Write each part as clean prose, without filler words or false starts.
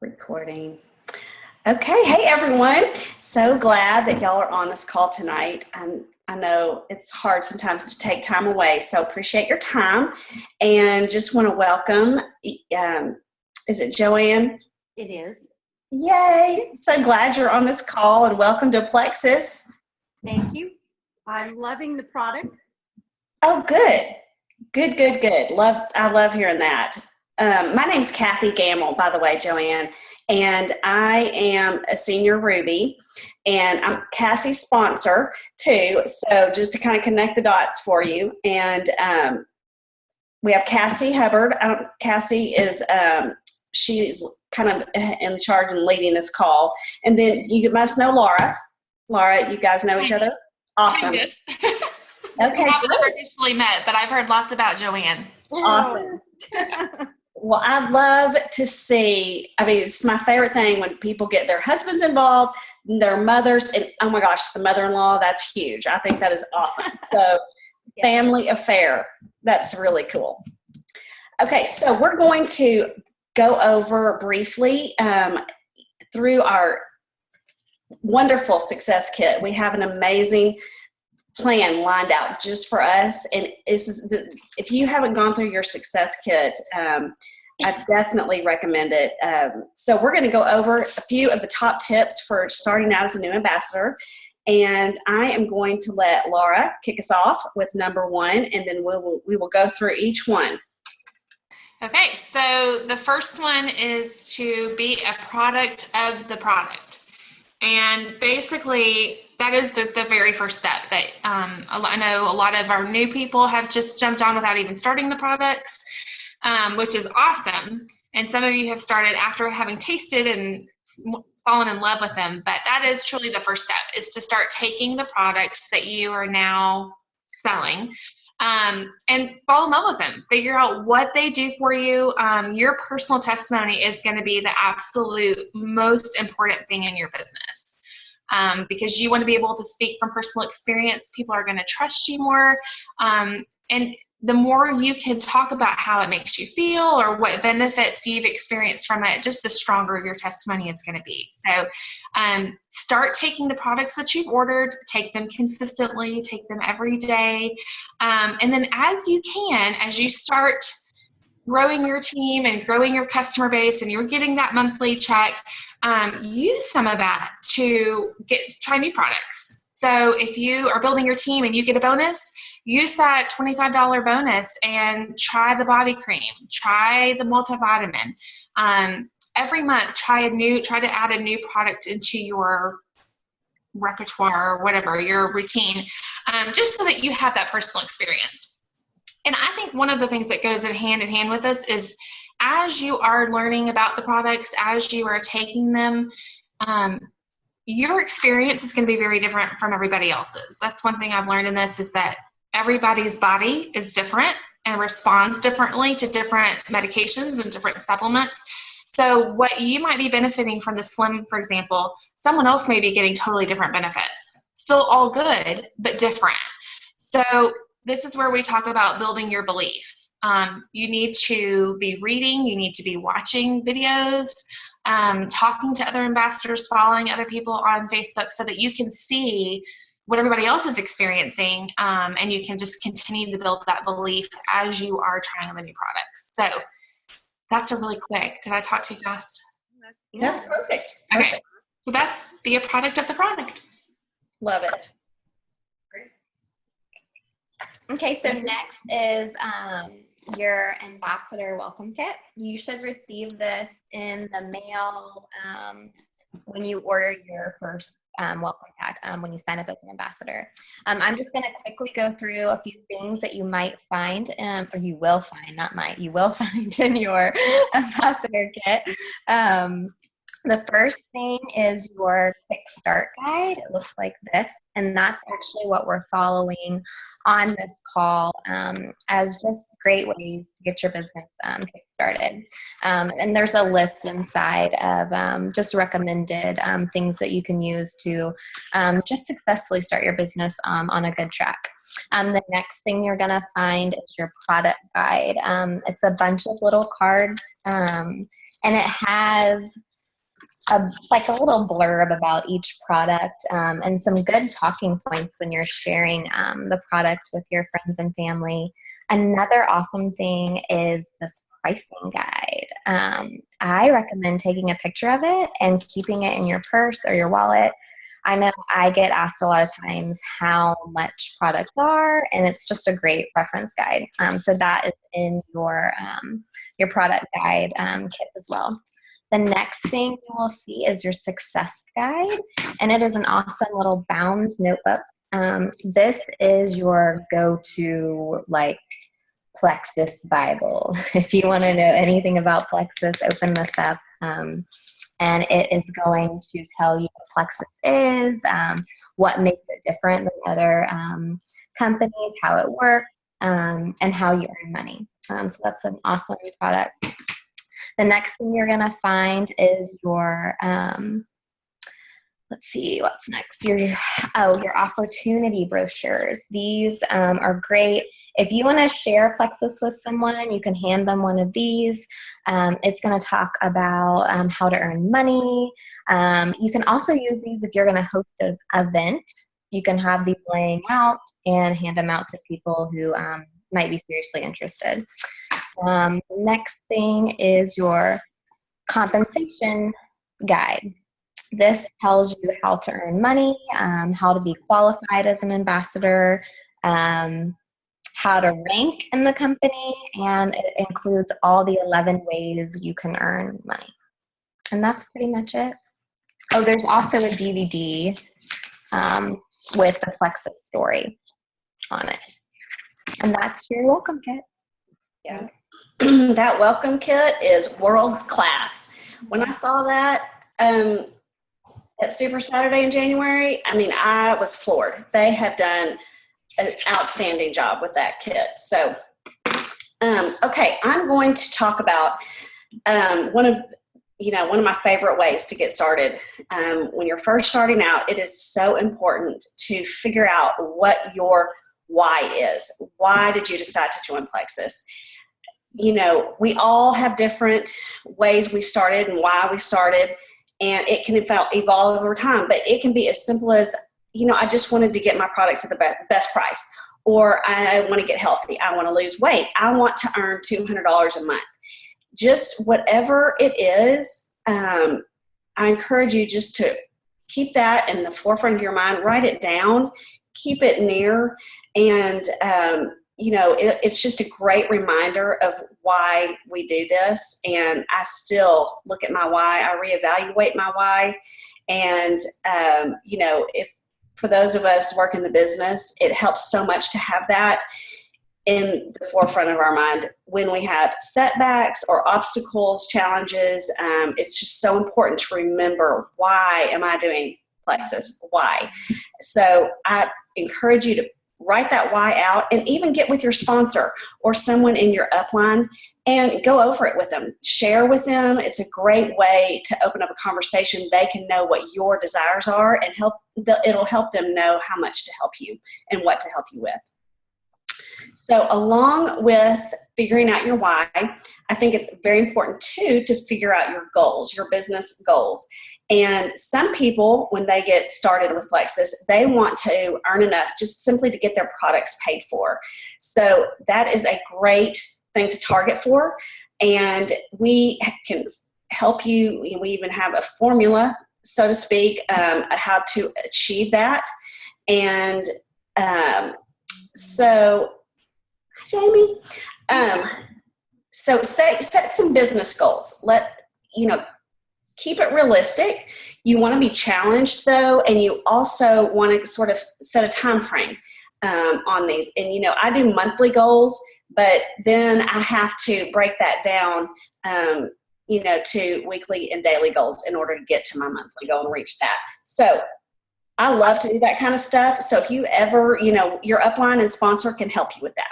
Recording. Okay, hey everyone. So glad that y'all are on this call tonight. I know it's hard sometimes to take time away, so appreciate your time. And just want to welcome, is it Joanne? It is. Yay! So glad you're on this call and welcome to Plexus. Thank you. I'm loving the product. Oh, good. Good. I love hearing that. My name's Cathy Gamble, by the way, Joanne, and I am a senior Ruby, and I'm Cassie's sponsor too. So just to kind of connect the dots for you, and we have Cassie Hubbard. Cassie is she's kind of in charge and leading this call, and then you must know Laura. Laura, you guys know each other. Awesome. Kind of. Okay, We haven't ever officially met, but I've heard lots about Joanne. Awesome. Well, I'd love to see, it's my favorite thing when people get their husbands involved, their mothers, and oh my gosh, the mother-in-law, that's huge. I think that is awesome. So family affair, that's really cool. Okay, so we're going to go over briefly through our wonderful success kit. We have an amazing plan lined out just for us, and if you haven't gone through your success kit, I definitely recommend it. So we're going to go over a few of the top tips for starting out as a new ambassador, and I am going to let Laura kick us off with number one, and then we will go through each one. Okay, so the first one is to be a product of the product. And basically, that is the very first step that I know a lot of our new people have just jumped on without even starting the products, which is awesome. And some of you have started after having tasted and fallen in love with them. But that is truly the first step, is to start taking the products that you are now selling and fall in love with them. Figure out what they do for you. Your personal testimony is going to be the absolute most important thing in your business. Because you want to be able to speak from personal experience. People are going to trust you more. And the more you can talk about how it makes you feel or what benefits you've experienced from it, just the stronger your testimony is going to be. So start taking the products that you've ordered, take them consistently, take them every day. And then as you start growing your team and growing your customer base and you're getting that monthly check, use some of that to try new products. So if you are building your team and you get a bonus, use that $25 bonus and try the body cream, try the multivitamin. Every month, try to add a new product into your repertoire or whatever, your routine, just so that you have that personal experience. And I think one of the things that goes in hand with this is, as you are learning about the products, as you are taking them, your experience is going to be very different from everybody else's. That's one thing I've learned in this, is that everybody's body is different and responds differently to different medications and different supplements. So what you might be benefiting from the Slim, for example, someone else may be getting totally different benefits. Still all good, but different. So this is where we talk about building your belief. You need to be reading, you need to be watching videos, talking to other ambassadors, following other people on Facebook so that you can see what everybody else is experiencing, and you can just continue to build that belief as you are trying the new products. So that's a really quick. Did I talk too fast? That's perfect. Okay, so that's be a product of the product. Love it. Okay, so next is your ambassador welcome kit. You should receive this in the mail when you order your first welcome pack, when you sign up as an ambassador. I'm just going to quickly go through a few things that you might find, or you will find, not might, you will find in your ambassador kit. The first thing is your quick start guide. It looks like this, and that's actually what we're following on this call as just great ways to get your business kick-started. And there's a list inside of just recommended things that you can use to just successfully start your business on a good track. The next thing you're going to find is your product guide. It's a bunch of little cards, and it has like a little blurb about each product, and some good talking points when you're sharing the product with your friends and family. Another awesome thing is this pricing guide. I recommend taking a picture of it and keeping it in your purse or your wallet. I know I get asked a lot of times how much products are, and it's just a great reference guide. So that is in your product guide kit as well. The next thing you will see is your success guide, and it is an awesome little bound notebook. This is your go-to like Plexus Bible. If you want to know anything about Plexus, open this up. And it is going to tell you what Plexus is, what makes it different than other companies, how it works, and how you earn money. So that's an awesome product. The next thing you're going to find is your, let's see, what's next? Your opportunity brochures. These are great. If you want to share Plexus with someone, you can hand them one of these. It's going to talk about how to earn money. You can also use these if you're going to host an event. You can have these laying out and hand them out to people who might be seriously interested. The next thing is your compensation guide. This tells you how to earn money, how to be qualified as an ambassador, how to rank in the company, and it includes all the 11 ways you can earn money. And that's pretty much it. Oh, there's also a DVD with the Plexus story on it. And that's your welcome kit. Yeah. That welcome kit is world class. When I saw that at Super Saturday in January, I mean, I was floored. They have done an outstanding job with that kit. So, okay, I'm going to talk about one of my favorite ways to get started. When you're first starting out, it is so important to figure out what your why is. Why did you decide to join Plexus? We all have different ways we started and why we started, and it can evolve over time, but it can be as simple as, I just wanted to get my products at the best price, or I want to get healthy. I want to lose weight. I want to earn $200 a month. Just whatever it is, I encourage you just to keep that in the forefront of your mind. Write it down. Keep it near. And, it's just a great reminder of why we do this. And I still look at my why. I reevaluate my why. And, if for those of us working the business, it helps so much to have that in the forefront of our mind when we have setbacks or obstacles, challenges. It's just so important to remember, why am I doing Plexus? Why? So I encourage you to write that why out, and even get with your sponsor or someone in your upline and go over it with them. Share with them. It's a great way to open up a conversation. They can know what your desires are, and it'll help them know how much to help you and what to help you with. So along with figuring out your why, I think it's very important too to figure out your goals, your business goals. And some people, when they get started with Plexus, they want to earn enough just simply to get their products paid for. So that is a great thing to target for. And we can help you. We even have a formula, so to speak, how to achieve that. And so, Jamie, so set some business goals. Keep it realistic. You want to be challenged though, and you also want to sort of set a time frame on these. And I do monthly goals, but then I have to break that down, to weekly and daily goals in order to get to my monthly goal and reach that. So I love to do that kind of stuff. So if you ever, your upline and sponsor can help you with that.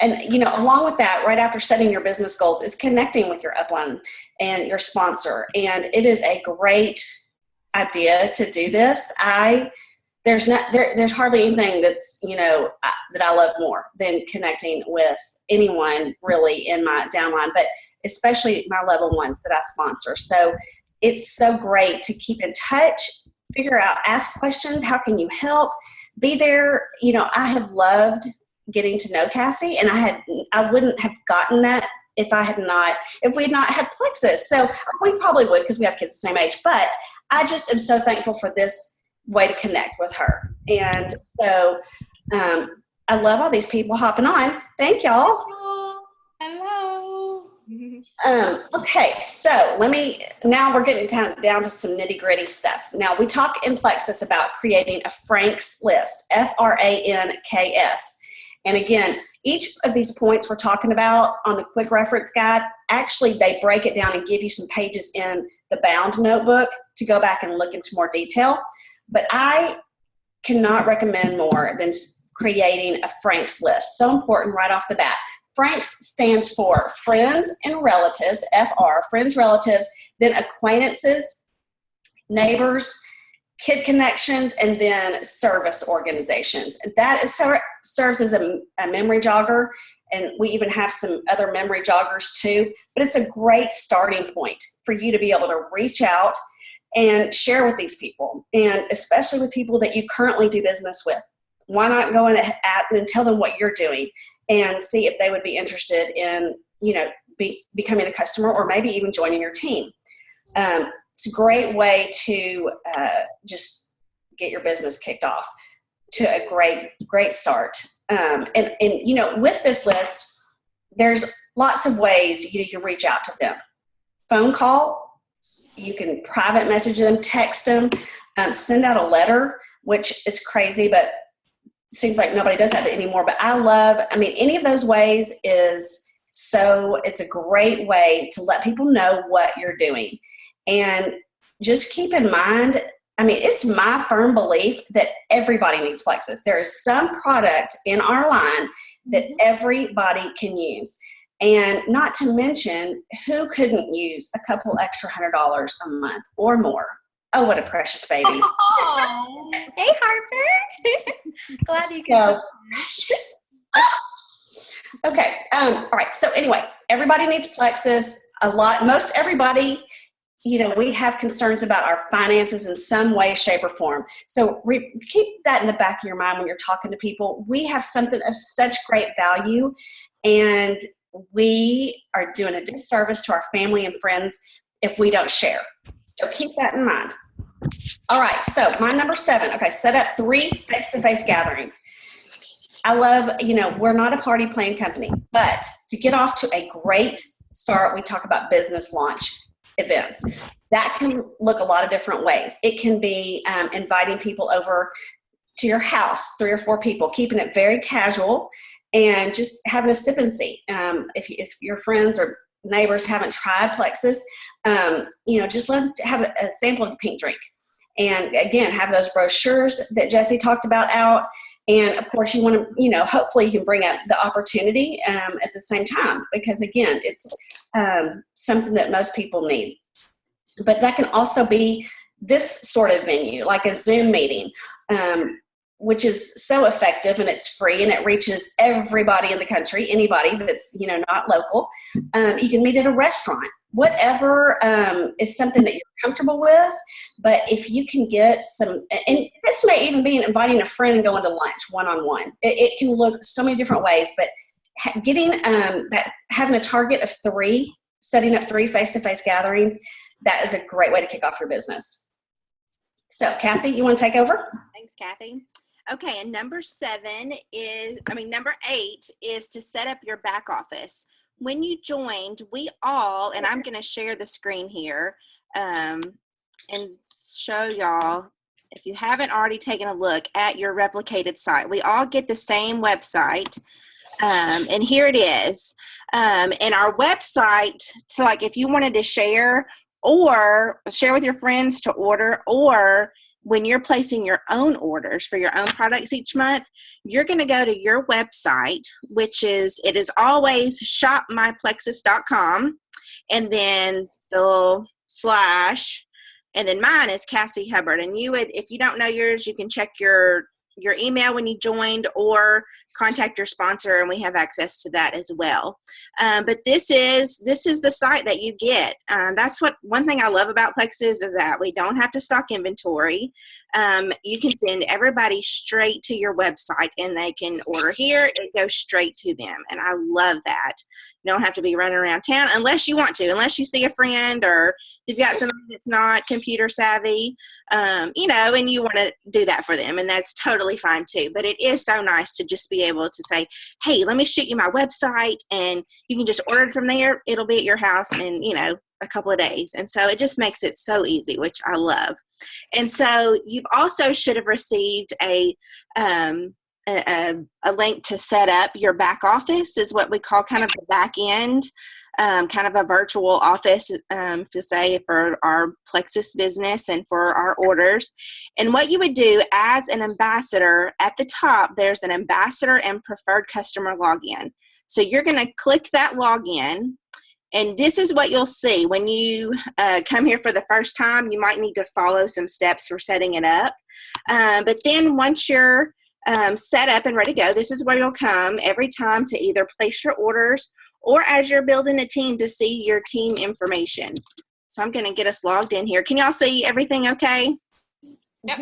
And, along with that, right after setting your business goals is connecting with your upline and your sponsor. And it is a great idea to do this. I there's hardly anything that's, that I love more than connecting with anyone really in my downline, but especially my level ones that I sponsor. So it's so great to keep in touch, figure out, ask questions. How can you help? Be there. I have loved getting to know Cassie, and I wouldn't have gotten that if we had not had Plexus. So we probably would, because we have kids the same age, but I just am so thankful for this way to connect with her. And so I love all these people hopping on. Thank y'all. Hello. Okay, so now we're getting down to some nitty gritty stuff. Now we talk in Plexus about creating a Frank's list, Franks. And again, each of these points we're talking about on the quick reference guide, actually they break it down and give you some pages in the bound notebook to go back and look into more detail. But I cannot recommend more than creating a Frank's list. So important right off the bat. Frank's stands for friends and relatives, FR, friends, relatives, then acquaintances, neighbors, kid connections, and then service organizations. That serves as a memory jogger, and we even have some other memory joggers too. But it's a great starting point for you to be able to reach out and share with these people, and especially with people that you currently do business with. Why not go in and tell them what you're doing and see if they would be interested in, becoming a customer or maybe even joining your team. It's a great way to just get your business kicked off to a great start. And with this list, there's lots of ways you can reach out to them. Phone call, you can private message them, text them, send out a letter, which is crazy, but seems like nobody does that anymore. But any of those ways it's a great way to let people know what you're doing. And just keep in mind, it's my firm belief that everybody needs Plexus. There is some product in our line that everybody can use. And not to mention, who couldn't use a couple extra $100 a month or more? Oh, what a precious baby. Oh. Hey, Harper. Glad you So precious. Okay. All right. So anyway, everybody needs Plexus. Most everybody, we have concerns about our finances in some way, shape, or form. So keep that in the back of your mind when you're talking to people. We have something of such great value, and we are doing a disservice to our family and friends if we don't share. So keep that in mind. All right, so my number 7, set up 3 face-to-face gatherings. I love, we're not a party planning company, but to get off to a great start, we talk about business launch events. That can look a lot of different ways. It can be inviting people over to your house, 3 or 4 people, keeping it very casual and just having a sip and see. If your friends or neighbors haven't tried Plexus, just let them have a sample of the pink drink. And again, have those brochures that Jessie talked about out. And of course you want to, hopefully you can bring up the opportunity at the same time, because again, it's something that most people need. But that can also be this sort of venue, like a Zoom meeting, which is so effective, and it's free, and it reaches everybody in the country, anybody that's, not local. You can meet at a restaurant, whatever is something that you're comfortable with. But if you can get some, and this may even be inviting a friend and going to lunch one-on-one. It can look so many different ways, but having a target of 3, setting up 3 face-to-face gatherings, that is a great way to kick off your business. So Cassie, you want to take over? Thanks, Cathy. Okay, and number 8 is to set up your back office. When you joined, and I'm going to share the screen here and show y'all, if you haven't already taken a look at your replicated site, we all get the same website. And here it is. And our website, so like if you wanted to share with your friends to order, or when you're placing your own orders for your own products each month, you're going to go to your website, it is always shopmyplexus.com, and then the / And then mine is Cassie Hubbard. And you would, if you don't know yours, you can check your email when you joined or contact your sponsor, and we have access to that as well. But this is the site that you get. That's what one thing I love about Plexus is that we don't have to stock inventory. You can send everybody straight to your website, and they can order here. It goes straight to them, and I love that. You don't have to be running around town unless you want to, unless you see a friend or you've got somebody that's not computer savvy, and you want to do that for them, and that's totally fine too. But it is so nice to just be able to say, hey, let me shoot you my website, and you can just order it from there. It'll be at your house in, a couple of days. And so it just makes it so easy, which I love. And so you've also should have received a link to set up your back office, is what we call kind of the back end, kind of a virtual office, to say, for our Plexus business and for our orders. And what you would do as an ambassador, at the top, there's an ambassador and preferred customer login. So you're going to click that login. And this is what you'll see when you come here for the first time. You might need to follow some steps for setting it up. But then once you're set up and ready to go, this is where you'll come every time to either place your orders or as you're building a team to see your team information. So I'm going to get us logged in here. Can y'all see everything okay? Yep.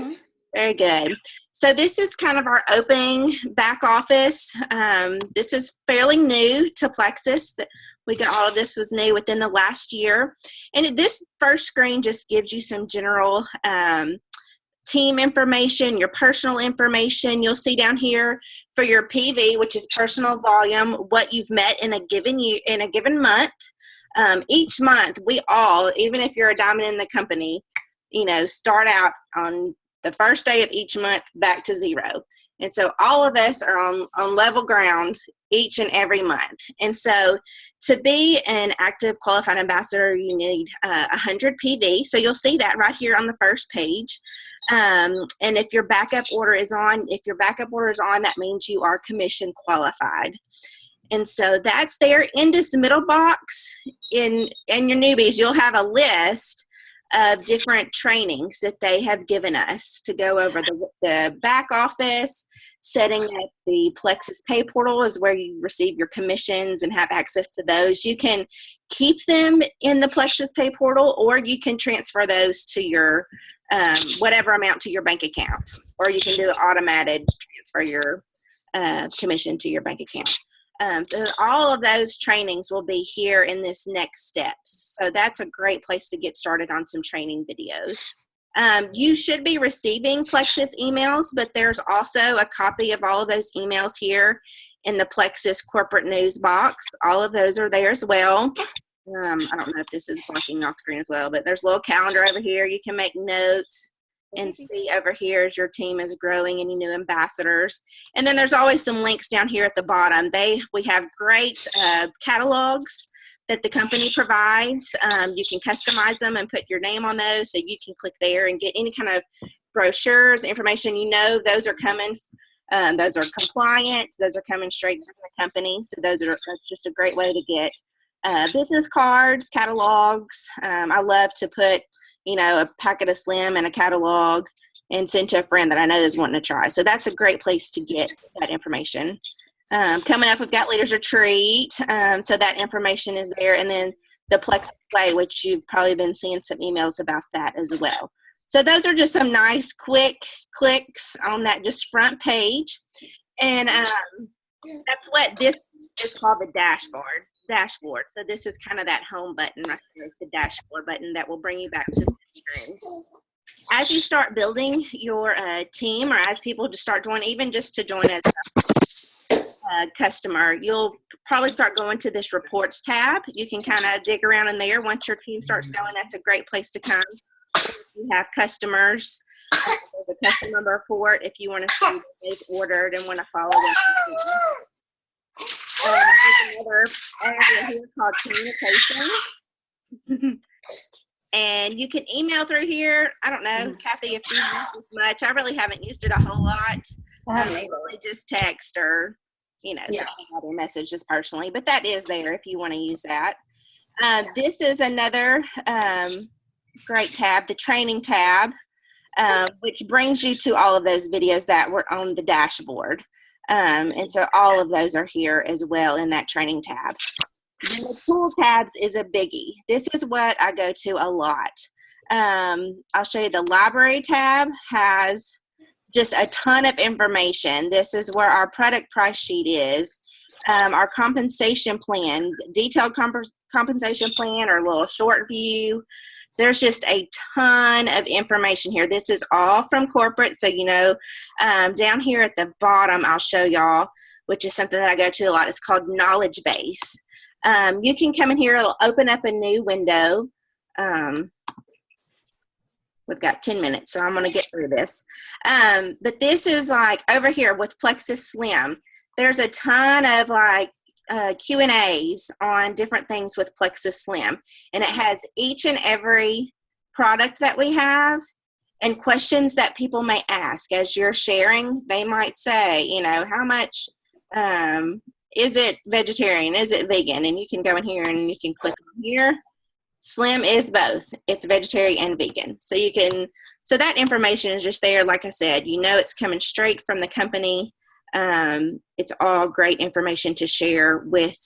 Very good. So this is kind of our opening back office. This is fairly new to Plexus. We got all of this was new within the last year. And this first screen just gives you some general team information, your personal information. You'll see down here for your PV, which is personal volume, what you've met in a given month. Each month, we all, even if you're a diamond in the company, start out on the first day of each month back to zero. And so all of us are on level ground each and every month. And so to be an active qualified ambassador, you need 100 PV. So you'll see that right here on the first page. And if your backup order is on, that means you are commission qualified. And so that's there. In this middle box, in your newbies, you'll have a list of different trainings that they have given us to go over. The back office, setting up the Plexus Pay Portal is where you receive your commissions and have access to those. You can keep them in the Plexus Pay Portal, or you can transfer those to your whatever amount to your bank account, or you can do an automated transfer your commission to your bank account. So all of those trainings will be here in this next steps. So that's a great place to get started on some training videos. You should be receiving Plexus emails, but there's also a copy of all of those emails here in the Plexus corporate news box. All of those are there as well. I don't know if this is blocking off screen as well, but there's a little calendar over here. You can make notes and see over here as your team is growing, any new ambassadors. And then there's always some links down here at the bottom. We have great catalogs that the company provides. You can customize them and put your name on those, so you can click there and get any kind of brochures, information. Those are coming. Those are compliant. Those are coming straight from the company. So that's just a great way to get business cards, catalogs. I love to put a packet of Slim and a catalog and send to a friend that I know is wanting to try. So that's a great place to get that information. Coming up, we've got Leaders Retreat. So that information is there. And then the Plexus Play, which you've probably been seeing some emails about that as well. So those are just some nice quick clicks on that just front page. And that's what this is called, the dashboard. So this is kind of that home button right there, is the dashboard button that will bring you back to the screen. As you start building your team, or as people just start joining, even just to join as a customer, you'll probably start going to this reports tab. You can kind of dig around in there. Once your team starts going, that's a great place to come. You have customers. There's a customer report if you want to see what they've ordered and want to follow them. There's another area here called communication. And you can email through here. I don't know, Cathy, if you use this much. I really haven't used it a whole lot. Really just text or, some other messages personally. But that is there if you want to use that. This is another great tab, the training tab, which brings you to all of those videos that were on the dashboard. And so all of those are here as well in that training tab. Then the tool tabs is a biggie. This is what I go to a lot. I'll show you the library tab has just a ton of information. This is where our product price sheet is. Our compensation plan, detailed compensation plan, or a little short view. There's just a ton of information here. This is all from corporate. So, you know, down here at the bottom, I'll show y'all, which is something that I go to a lot. It's called Knowledge Base. You can come in here. It'll open up a new window. We've got 10 minutes, so I'm going to get through this. But this is like over here with Plexus Slim. There's a ton of like Q&As on different things with Plexus Slim. And it has each and every product that we have and questions that people may ask. As you're sharing, they might say, you know, how much is it vegetarian? Is it vegan? And you can go in here and you can click on here. Slim is both. It's vegetarian and vegan. So you can, so that information is just there. Like I said, you know, it's coming straight from the company. It's all great information to share with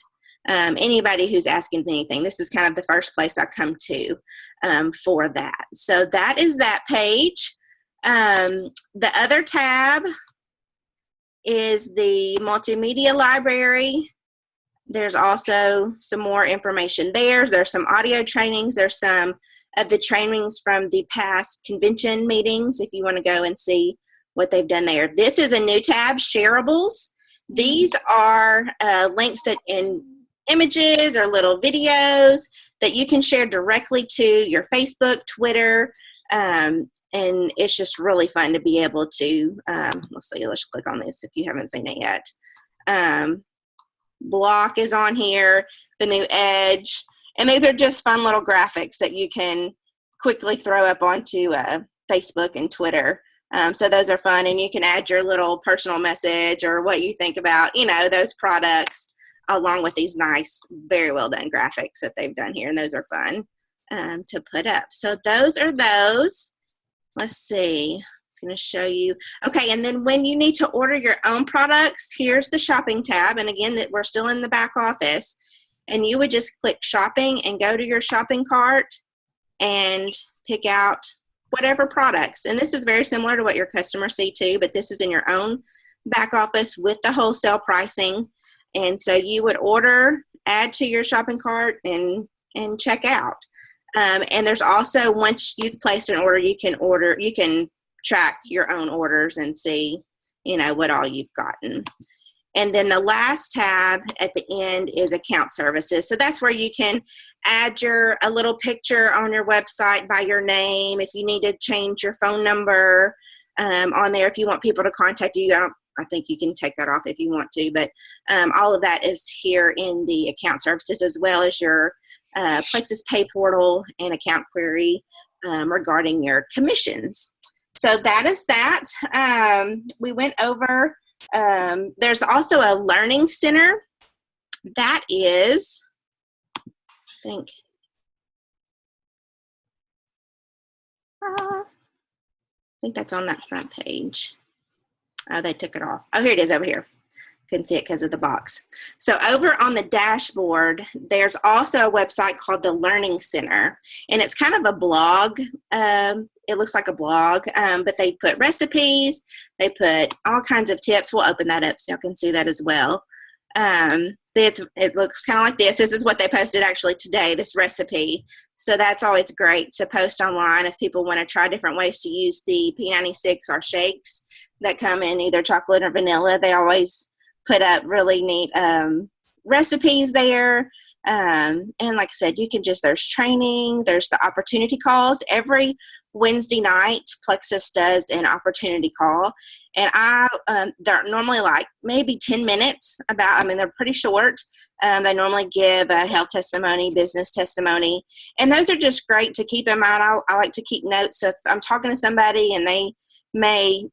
anybody who's asking anything. This is kind of the first place I come to for that. So that is that page. The other tab is the multimedia library. There's also some more information there. There's some audio trainings. There's some of the trainings from the past convention meetings if you want to go and see what they've done there. This is a new tab, Shareables. These are links that in images or little videos that you can share directly to your Facebook, Twitter, and it's just really fun to be able to, let's see, let's click on this if you haven't seen it yet. Block is on here, the new Edge, and these are just fun little graphics that you can quickly throw up onto Facebook and Twitter. So those are fun, and you can add your little personal message or what you think about, you know, those products along with these nice, very well done graphics that they've done here, and those are fun to put up. So those are those. Let's see. It's going to show you. Okay, and then when you need to order your own products, here's the shopping tab. And again, that we're still in the back office. And you would just click shopping and go to your shopping cart and pick out whatever products. And this is very similar to what your customers see too, but this is in your own back office with the wholesale pricing. And so you would order, add to your shopping cart, and check out. And there's also, once you've placed an order, you can track your own orders and see, you know, what all you've gotten. And then the last tab at the end is account services. So that's where you can add a little picture on your website by your name. If you need to change your phone number on there, if you want people to contact you, I think you can take that off if you want to, but all of that is here in the account services, as well as your Plexus Pay portal and account query regarding your commissions. So that is that. We went over, there's also a learning center. That is, I think that's on that front page. Oh, they took it off. Oh, here it is over here. Couldn't see it because of the box. So over on the dashboard, there's also a website called the Learning Center, and it's kind of a blog. It looks like a blog, but they put recipes. They put all kinds of tips. We'll open that up so y'all can see that as well. See, it looks kind of like this. This is what they posted actually today, this recipe. So that's always great to post online if people want to try different ways to use the P96 or shakes that come in either chocolate or vanilla. They always put up really neat recipes there. And like I said, you can there's training, there's the opportunity calls. Every Wednesday night, Plexus does an opportunity call. And they're normally like maybe 10 minutes they're pretty short. They normally give a health testimony, business testimony. And those are just great to keep in mind. I like to keep notes. So if I'm talking to somebody and they may,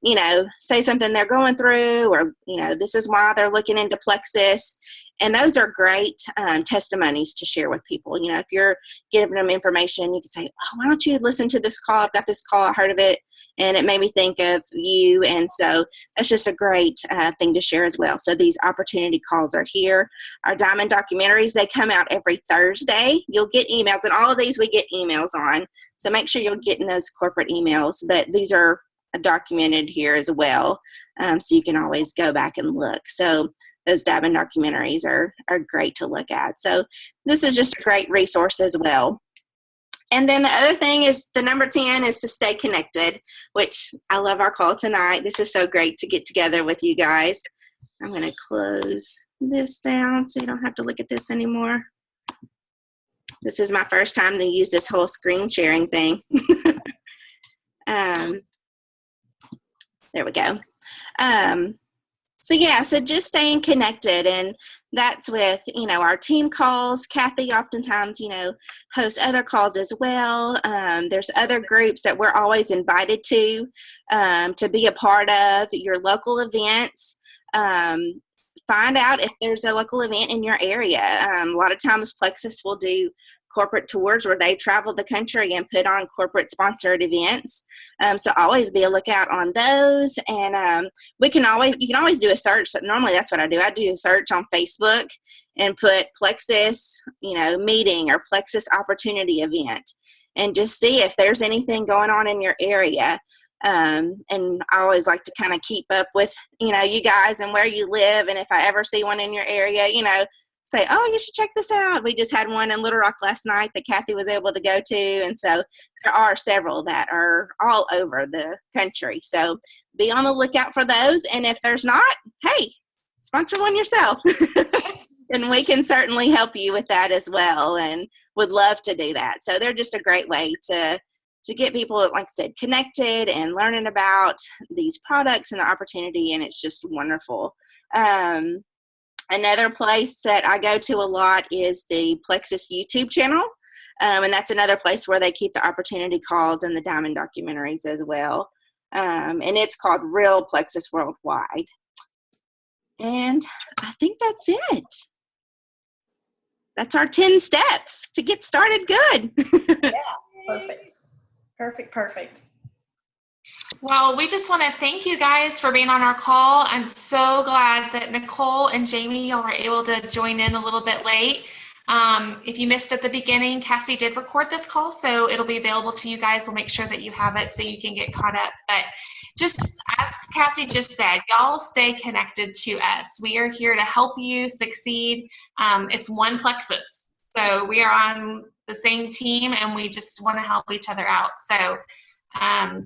say something they're going through, or, this is why they're looking into Plexus. And those are great testimonies to share with people. If you're giving them information, you can say, oh, why don't you listen to this call? I've got this call. I heard of it, and it made me think of you. And so that's just a great thing to share as well. So these opportunity calls are here. Our Diamond documentaries, they come out every Thursday. You'll get emails, and all of these we get emails on. So make sure you're getting those corporate emails. But these are documented here as well, so you can always go back and look. So those Diamond documentaries are great to look at. So this is just a great resource as well. And then the other thing is, the number 10 is to stay connected, which I love our call tonight. This is so great to get together with you guys. I'm going to close this down so you don't have to look at this anymore. This is my first time to use this whole screen sharing thing. There we go. So just staying connected, and that's with, our team calls. Cathy oftentimes, hosts other calls as well. There's other groups that we're always invited to be a part of, your local events. Find out if there's a local event in your area. A lot of times Plexus will do corporate tours where they travel the country and put on corporate sponsored events. So always be a lookout on those. And you can always do a search. Normally that's what I do. I do a search on Facebook and put Plexus, meeting or Plexus opportunity event, and just see if there's anything going on in your area. And I always like to kind of keep up with, you guys and where you live. And if I ever see one in your area, say, oh, you should check this out. We just had one in Little Rock last night that Cathy was able to go to. And so there are several that are all over the country. So be on the lookout for those. And if there's not, hey, sponsor one yourself. And we can certainly help you with that as well, and would love to do that. So they're just a great way to get people, like I said, connected and learning about these products and the opportunity. And it's just wonderful. Another place that I go to a lot is the Plexus YouTube channel. And that's another place where they keep the opportunity calls and the Diamond documentaries as well. And it's called Real Plexus Worldwide. And I think that's it. That's our 10 steps to get started good. Yeah, perfect. Well, we just want to thank you guys for being on our call. I'm so glad that Nicole and Jamie, y'all were able to join in a little bit late. If you missed at the beginning, Cassie did record this call, so it'll be available to you guys. We'll make sure that you have it so you can get caught up. But just as Cassie just said, y'all stay connected to us. We are here to help you succeed. It's one Plexus. So we are on the same team, and we just want to help each other out. So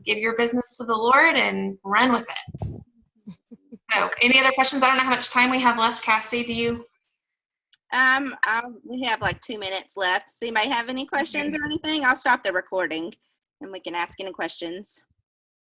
give your business to the Lord and run with it. So any other questions? I don't know how much time we have left. Cassie, do you? We have like 2 minutes left. Does anybody have any questions or anything? I'll stop the recording and we can ask any questions.